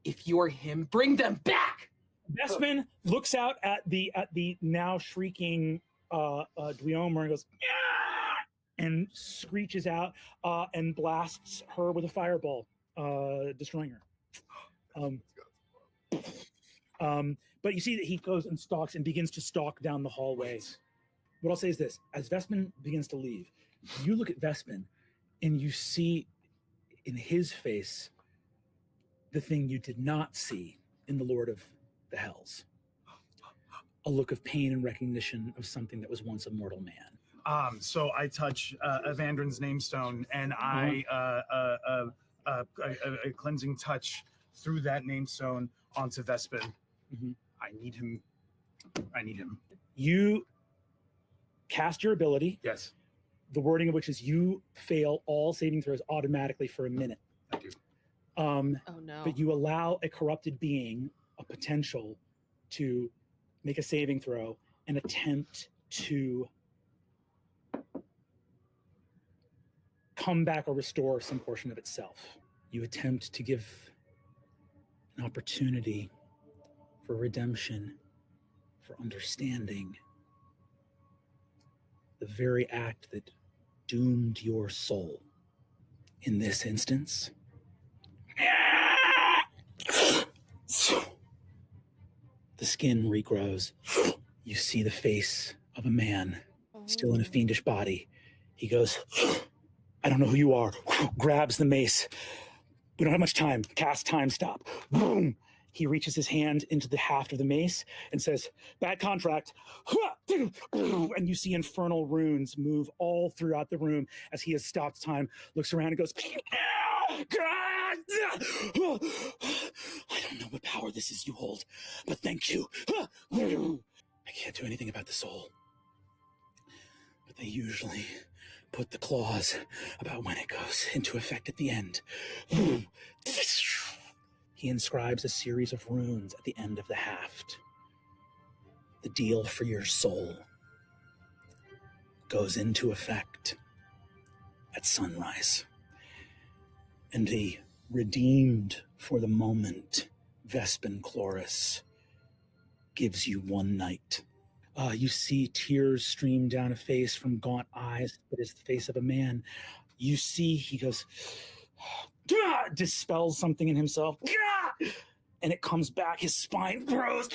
If you're him, bring them back. Vespin looks out at the now shrieking Dweomer and goes, "Ah!" and screeches out and blasts her with a fireball, destroying her. But you see that he goes and stalks and begins to stalk down the hallway. What I'll say is this: as Vespin begins to leave, you look at Vespin and you see in his face the thing you did not see in the Lord of the Hells. A look of pain and recognition of something that was once a mortal man. So I touch Avandrin's namestone, and I a cleansing touch through that namestone onto Vespin. I need him. You cast your ability. Yes. The wording of which is you fail all saving throws automatically for a minute. I do. Oh no. But you allow a corrupted being a potential to make a saving throw and attempt to come back or restore some portion of itself. You attempt to give an opportunity for redemption, for understanding the very act that doomed your soul. In this instance, the skin regrows. You see the face of a man still in a fiendish body. He goes, "I don't know who you are," grabs the mace. "We don't have much time. Cast time stop." Boom. He reaches his hand into the haft of the mace and says, "Bad contract." And you see infernal runes move all throughout the room as he has stopped time, looks around and goes, I don't know what power this is you hold, but thank you. I can't do anything about the soul. But they usually put the clause about when it goes into effect at the end. He inscribes a series of runes at the end of the haft. The deal for your soul goes into effect at sunrise. And the redeemed for the moment Vespin Chloris gives you one night. You see tears stream down a face from gaunt eyes that is the face of a man. You see he goes, dispels something in himself, and it comes back. His spine grows.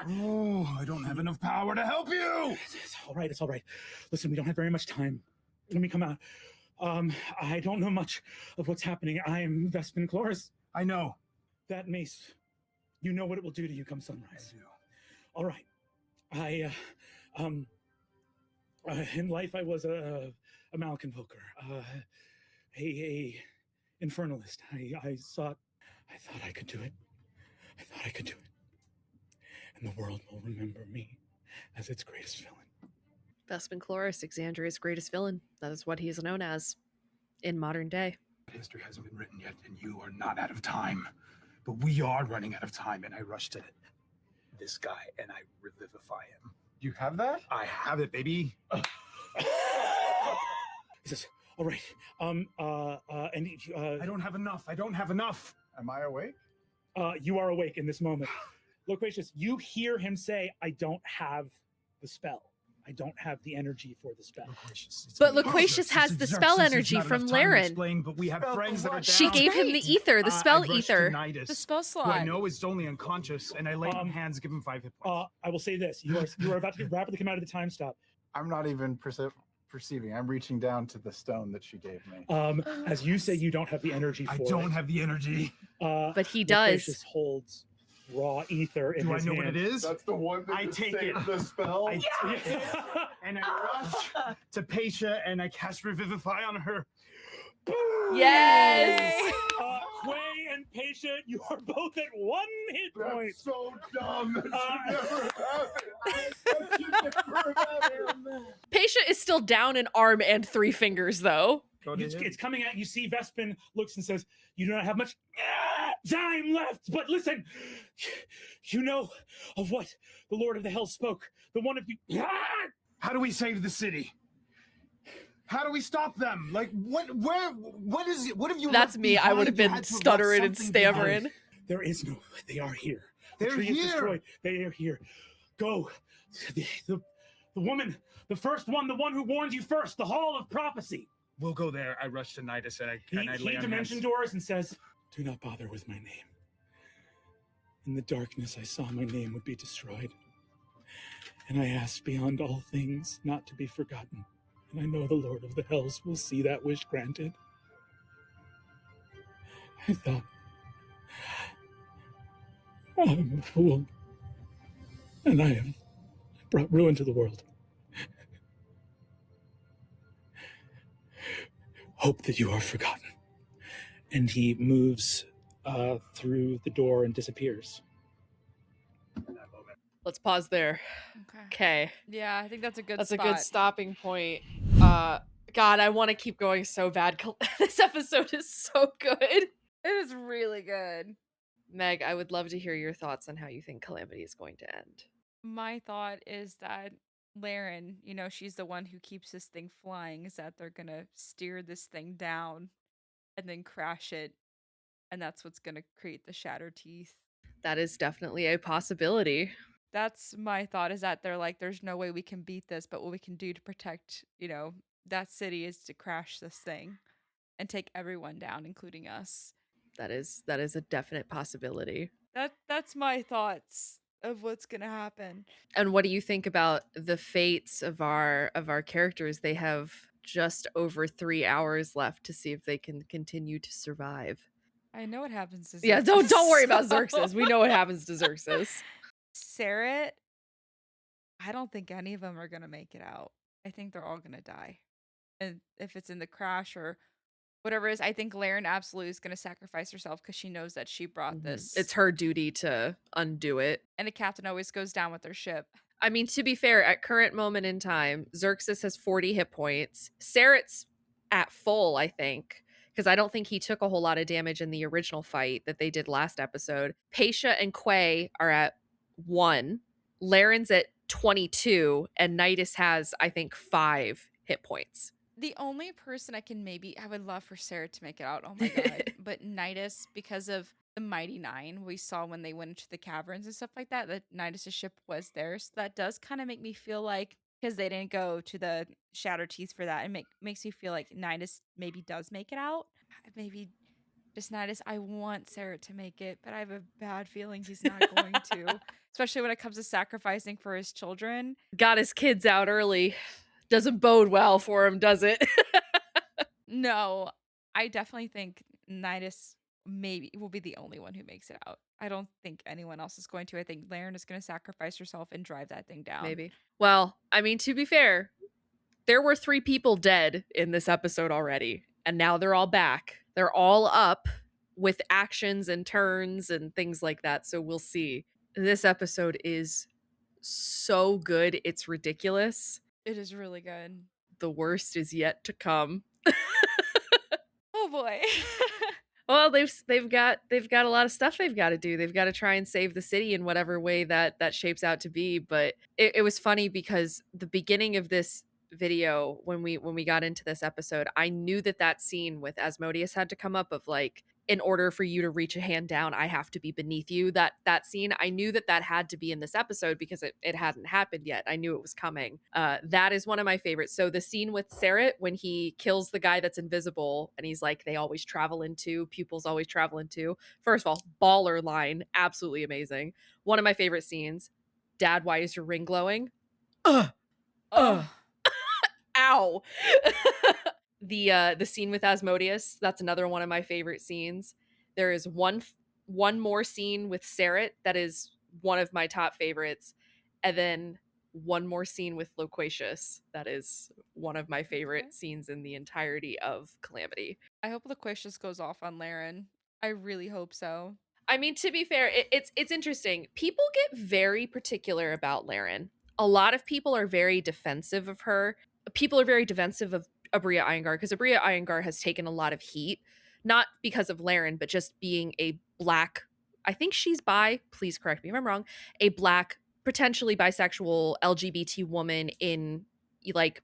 Oh, I don't have enough power to help you. It's all right. It's all right. Listen, we don't have very much time. Let me come out. I don't know much of what's happening. I am Vespin Chloris. I know. That mace, you know what it will do to you come sunrise. I do. All right. In life I was a Malconvoker, a infernalist. I thought I could do it. I thought I could do it. And the world will remember me as its greatest villain. Vespin Chloris, Exandria's greatest villain. That is what he is known as in modern day. History hasn't been written yet, and you are not out of time. But we are running out of time, and I rush to this guy, and I revivify him. You have that? I have it, baby. He says, all right, I don't have enough. I don't have enough. Am I awake? You are awake in this moment. Loquacious, you hear him say, I don't have the spell. I don't have the energy for the spell. But Loquacious has the spell energy from Laren. But we have friends that are down. She gave him the ether, the spell ether. The spell slot. Who I know is only unconscious, and I lay on hands, give him 5 hit points. I will say this. You are about to rapidly come out of the time stop. I'm not even perceiving. I'm reaching down to the stone that she gave me. As you say, you don't have the energy for it. I don't have the energy. But he does. Loquacious holds raw ether in Do his I know hand. what it is? That's the one that I take it. the spell. I take it, and I rush to Paisha, and I cast Revivify on her. Yes! Quay and Paisha, you are both at 1 hit point. That's so dumb. That should never happen. Paisha is still down an arm and 3 fingers, though. It's coming at you. See, Vespin looks and says, you do not have much time left, but listen, you know of what the Lord of the Hell spoke. The one of you. How do we save the city? How do we stop them? Like, what is it? What have you? That's me. I would have been stuttering and stammering. There is no. They are here. They're the tree here. Is destroyed. They are here. Go. The woman, the first one, the one who warned you first, the Hall of Prophecy. We'll go there. I rush to Nidus and I lay He on dimension hands. doors and says, do not bother with my name. In the darkness I saw my name would be destroyed. And I asked beyond all things not to be forgotten. And I know the Lord of the Hells will see that wish granted. I thought, I'm a fool. And I have brought ruin to the world. Hope that you are forgotten. And he moves through the door and disappears. Let's pause there. Okay. Yeah, I think that's a good That's spot. a good stopping point. God, I want to keep going so bad. This episode is so good. It is really good. Meg, I would love to hear your thoughts on how you think Calamity is going to end. My thought is that Laren, you know, she's the one who keeps this thing flying, is that they're gonna steer this thing down and then crash it. And that's what's gonna create the shattered teeth. That is definitely a possibility. That's my thought, is that they're like, there's no way we can beat this, but what we can do to protect, you know, that city is to crash this thing and take everyone down, including us. That is a definite possibility. That's my thoughts of what's gonna happen. And what do you think about the fates of our characters? They have just over 3 hours left to see if they can continue to survive. I know what happens to Xerxes. Yeah, don't worry about Xerxes. We know what happens to Xerxes. Sarat, I don't think any of them are gonna make it out. I think they're all gonna die. And if it's in the crash or whatever it is, I think Laren absolutely is going to sacrifice herself because she knows that she brought this. It's her duty to undo it. And the captain always goes down with their ship. I mean, to be fair, at current moment in time, Xerxes has 40 hit points. Saret's at full, I think, because I don't think he took a whole lot of damage in the original fight that they did last episode. Paisha and Quay are at 1. Laren's at 22, and Nidus has, I think, 5 hit points. The only person I would love for Sarah to make it out. Oh my god. But Nidus, because of the Mighty Nine we saw when they went into the caverns and stuff like that Nidus' ship was there. So that does kind of make me feel like, because they didn't go to the Shattered Teeth for that, it makes me feel like Nidus maybe does make it out. Maybe just Nidus. I want Sarah to make it, but I have a bad feeling he's not going to. Especially when it comes to sacrificing for his children. Got his kids out early. Doesn't bode well for him, does it? No, I definitely think Nidus maybe will be the only one who makes it out. I don't think anyone else is going to. I think Laren is going to sacrifice herself and drive that thing down. Maybe. Well, I mean, to be fair, there were 3 people dead in this episode already, and now they're all back. They're all up with actions and turns and things like that, so we'll see. This episode is so good, it's ridiculous. It is really good. The worst is yet to come. Oh boy. Well, they've got a lot of stuff they've got to do. They've got to try and save the city in whatever way that shapes out to be. But it was funny because the beginning of this video, when we got into this episode, I knew that scene with Asmodeus had to come up of like, in order for you to reach a hand down, I have to be beneath you. That scene, I knew that had to be in this episode because it hadn't happened yet. I knew it was coming. That is one of my favorites. So the scene with Saret when he kills the guy that's invisible and he's like, they always travel into, pupils always travel into. First of all, baller line, absolutely amazing. One of my favorite scenes. Dad, why is your ring glowing? Ow. The scene with Asmodeus, that's another one of my favorite scenes. There is one more scene with Saret that is one of my top favorites, and then one more scene with Loquacious that is one of my favorite scenes in the entirety of Calamity. I hope Loquacious goes off on Laren. I really hope so. I mean, to be fair, it's interesting. People get very particular about Laren. A lot of people are very defensive of her. People are very defensive of Abria Iyengar because Abria Iyengar has taken a lot of heat, not because of Laren, but just being a black, I think she's bi, please correct me if I'm wrong, a black, potentially bisexual LGBT woman in like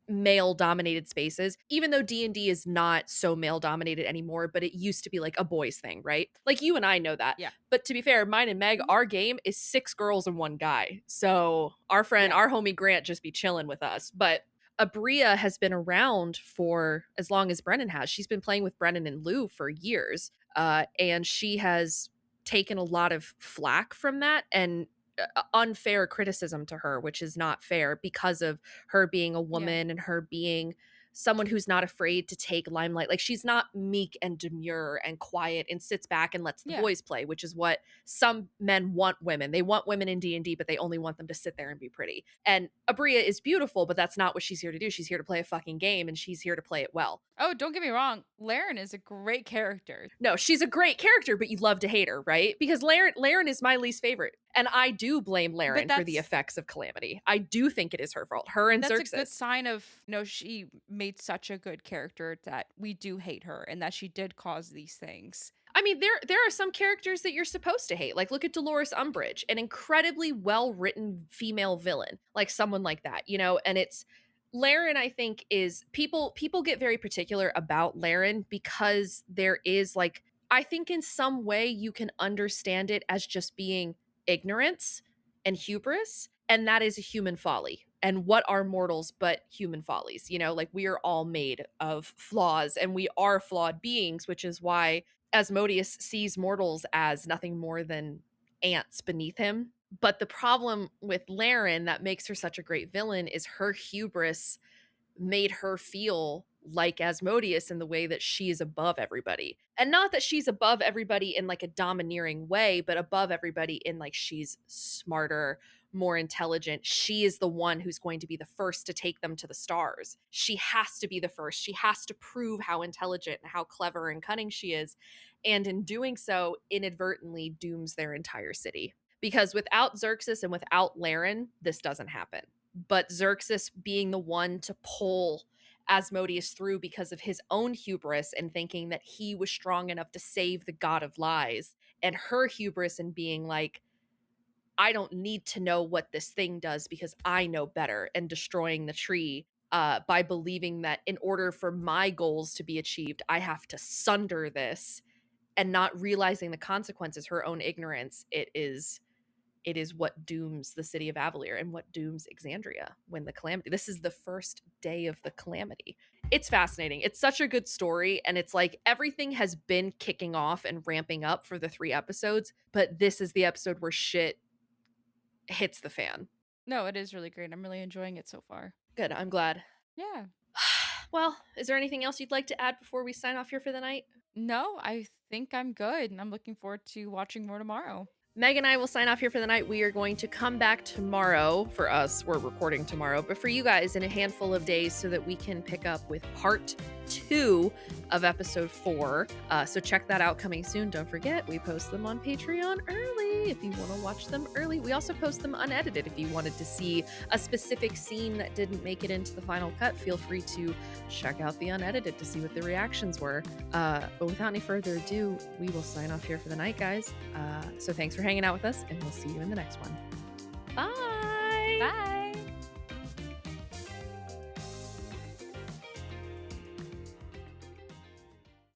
male dominated spaces, even though D&D is not so male dominated anymore, but it used to be like a boys thing, right? Like you and I know that. Yeah. But to be fair, mine and Meg, our game is 6 girls and 1 guy. So our friend, our homie Grant just be chilling with us. But Abria has been around for as long as Brennan has. She's been playing with Brennan and Lou for years. And she has taken a lot of flack from that and unfair criticism to her, which is not fair because of her being a woman and her being someone who's not afraid to take limelight. Like she's not meek and demure and quiet and sits back and lets the boys play, which is what some men want women. They want women in D&D, but they only want them to sit there and be pretty. And Abria is beautiful, but that's not what she's here to do. She's here to play a fucking game and she's here to play it well. Oh, don't get me wrong. Laren is a great character. No, she's a great character, but you love to hate her, right? Because Laren is my least favorite. And I do blame Laren for the effects of Calamity. I do think it is her fault. Her and Xerxes. That's a good sign of, she made such a good character that we do hate her and that she did cause these things. I mean, there are some characters that you're supposed to hate. Like, look at Dolores Umbridge, an incredibly well-written female villain. Like, someone like that, And it's... Laren, I think, is... People get very particular about Laren because there is, like... I think in some way you can understand it as just being ignorance and hubris, and that is a human folly. And what are mortals but human follies? Like we are all made of flaws and we are flawed beings, which is why Asmodeus sees mortals as nothing more than ants beneath him. But the problem with Laren that makes her such a great villain is her hubris made her feel like Asmodeus in the way that she is above everybody. And not that she's above everybody in like a domineering way, but above everybody in like she's smarter, more intelligent. She is the one who's going to be the first to take them to the stars. She has to be the first. She has to prove how intelligent and how clever and cunning she is. And in doing so, inadvertently dooms their entire city. Because without Xerxes and without Laren, this doesn't happen. But Xerxes being the one to pull Asmodeus through because of his own hubris and thinking that he was strong enough to save the god of lies, and her hubris in being like, I don't need to know what this thing does because I know better, and destroying the tree by believing that in order for my goals to be achieved, I have to sunder this, and not realizing the consequences, her own ignorance. It is what dooms the city of Avalir and what dooms Exandria when the Calamity. This is the first day of the Calamity. It's fascinating. It's such a good story, and it's like everything has been kicking off and ramping up for the 3 episodes, but this is the episode where shit hits the fan. No, it is really great. I'm really enjoying it so far. Good. I'm glad. Yeah. Well, is there anything else you'd like to add before we sign off here for the night? No, I think I'm good, and I'm looking forward to watching more tomorrow. Meg and I will sign off here for the night. We are going to come back tomorrow. For us, we're recording tomorrow, but for you guys in a handful of days so that we can pick up with part 2 of episode 4. So check that out coming soon. Don't forget, we post them on Patreon early if you want to watch them early. We also post them unedited. If you wanted to see a specific scene that didn't make it into the final cut, feel free to check out the unedited to see what the reactions were. But without any further ado, we will sign off here for the night, guys. So thanks for hanging out with us, and we'll see you in the next one. Bye! Bye!